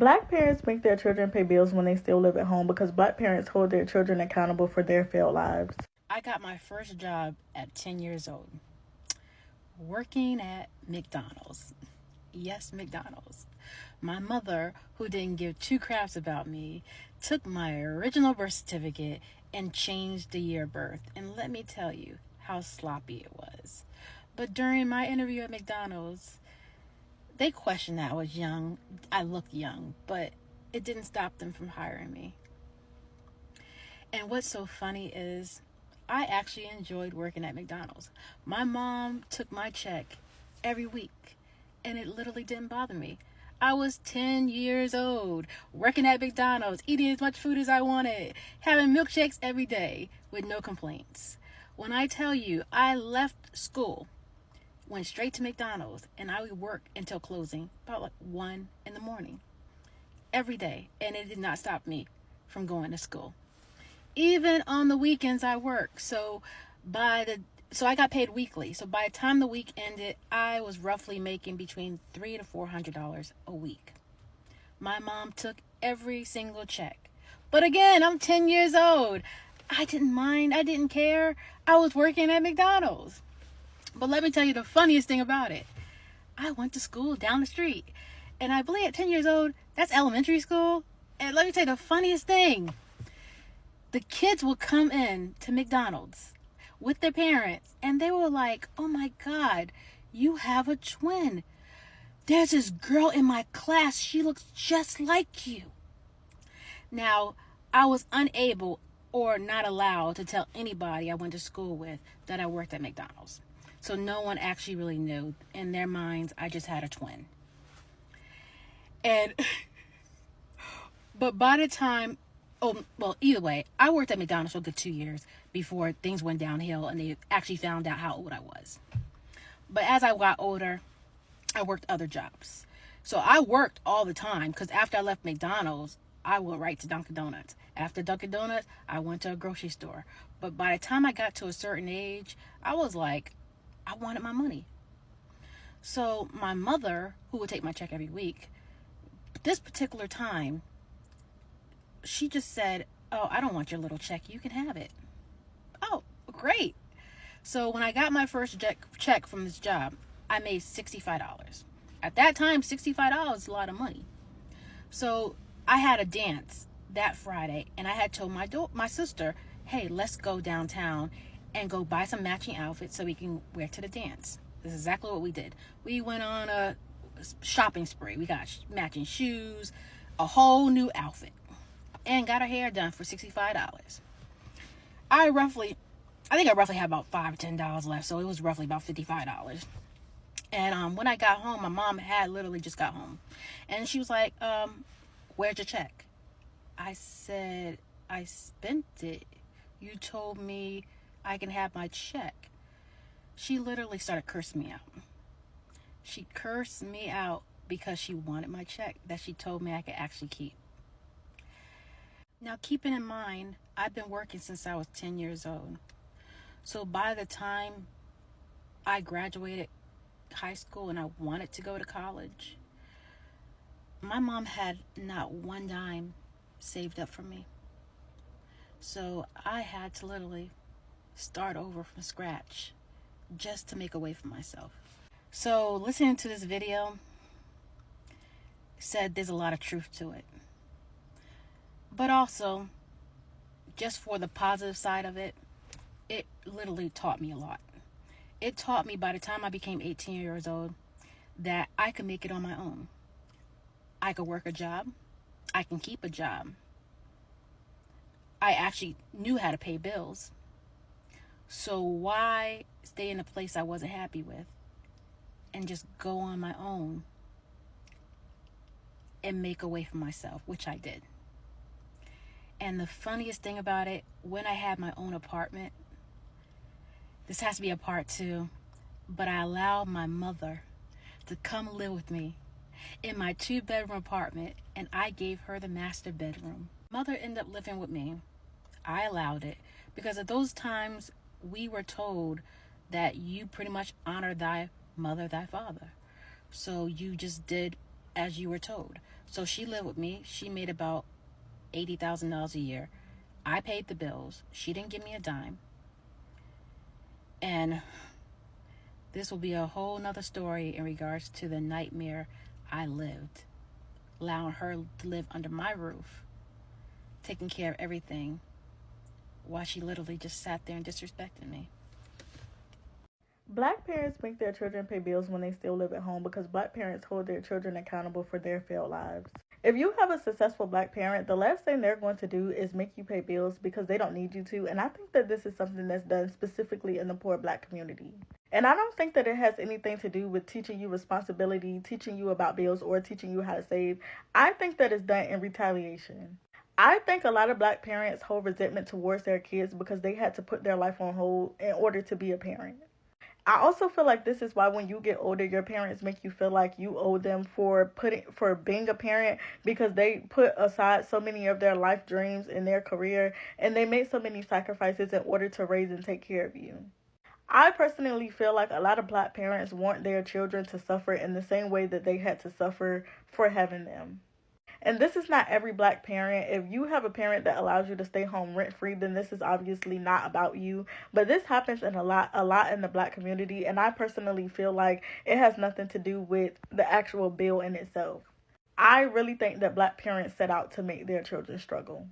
Black parents make their children pay bills when they still live at home because black parents hold their children accountable for their failed lives. I got my first job at 10 years old, working at McDonald's. Yes, McDonald's. My mother, who didn't give two craps about me, took my original birth certificate and changed the year of birth. And let me tell you how sloppy it was. But during my interview at McDonald's, they questioned that I looked young, but it didn't stop them from hiring me. And what's so funny is I actually enjoyed working at McDonald's. My mom took my check every week, and it literally didn't bother me. I was 10 years old, working at McDonald's, eating as much food as I wanted, having milkshakes every day with no complaints. When I tell you, I left school, went straight to McDonald's, and I would work until closing, about like 1 in the morning, every day, and it did not stop me from going to school. Even on the weekends I worked. So I got paid weekly. So by the time the week ended, I was roughly making between $300 to $400 a week. My mom took every single check. But again, I'm 10 years old. I didn't mind. I didn't care. I was working at McDonald's. But let me tell you the funniest thing about it. I went to school down the street. And I believe at 10 years old, that's elementary school. And let me tell you the funniest thing. The kids will come in to McDonald's with their parents, and they were like, "Oh my God, you have a twin. There's this girl in my class. She looks just like you." Now, I was unable or not allowed to tell anybody I went to school with that I worked at McDonald's. So no one actually really knew. In their minds, I just had a twin. But by the time, either way, I worked at McDonald's for a good 2 years before things went downhill and they actually found out how old I was. But as I got older, I worked other jobs. So I worked all the time because after I left McDonald's, I went right to Dunkin' Donuts. After Dunkin' Donuts, I went to a grocery store. But by the time I got to a certain age, I was like, I wanted my money. So my mother, who would take my check every week, this particular time, she just said, "Oh, I don't want your little check. You can have it." Oh, great. So when I got my first check from this job, I made $65. At that time, $65 is a lot of money. So I had a dance that Friday, and I had told my sister, "Hey, let's go downtown and go buy some matching outfits so we can wear to the dance." This is exactly what we did. We went on a shopping spree. We got matching shoes, a whole new outfit, and got her hair done for $65. I think I roughly had about $5 or $10 left, so it was roughly about $55. And when I got home, my mom had literally just got home, and she was like, "Where's your check?" I said, "I spent it. You told me I can have my check." She literally started cursing me out. She cursed me out because she wanted my check that she told me I could actually keep. Now, keeping in mind, I've been working since I was 10 years old. So by the time I graduated high school and I wanted to go to college, my mom had not one dime saved up for me. So I had to literally start over from scratch just to make a way for myself. So listening to this video said there's a lot of truth to it. But also, just for the positive side of it, it literally taught me a lot. It taught me by the time I became 18 years old that I could make it on my own. I could work a job. I can keep a job. I actually knew how to pay bills. So why stay in a place I wasn't happy with and just go on my own and make a way for myself, which I did. And the funniest thing about it, when I had my own apartment, this has to be a part 2, but I allowed my mother to come live with me in my 2-bedroom apartment, and I gave her the master bedroom. Mother ended up living with me. I allowed it because at those times we were told that you pretty much honor thy mother, thy father. So you just did as you were told. So she lived with me. She made about $80,000 a year. I paid the bills. She didn't give me a dime. And this will be a whole nother story in regards to the nightmare I lived, allowing her to live under my roof, taking care of everything, while she literally just sat there and disrespected me. Black parents make their children pay bills when they still live at home because Black parents hold their children accountable for their failed lives. If you have a successful Black parent, the last thing they're going to do is make you pay bills because they don't need you to. And I think that this is something that's done specifically in the poor Black community. And I don't think that it has anything to do with teaching you responsibility, teaching you about bills, or teaching you how to save. I think that it's done in retaliation. I think a lot of Black parents hold resentment towards their kids because they had to put their life on hold in order to be a parent. I also feel like this is why when you get older, your parents make you feel like you owe them for being a parent because they put aside so many of their life dreams in their career and they made so many sacrifices in order to raise and take care of you. I personally feel like a lot of Black parents want their children to suffer in the same way that they had to suffer for having them. And this is not every Black parent. If you have a parent that allows you to stay home rent free, then this is obviously not about you. But this happens in a lot in the Black community, and I personally feel like it has nothing to do with the actual bill in itself. I really think that Black parents set out to make their children struggle.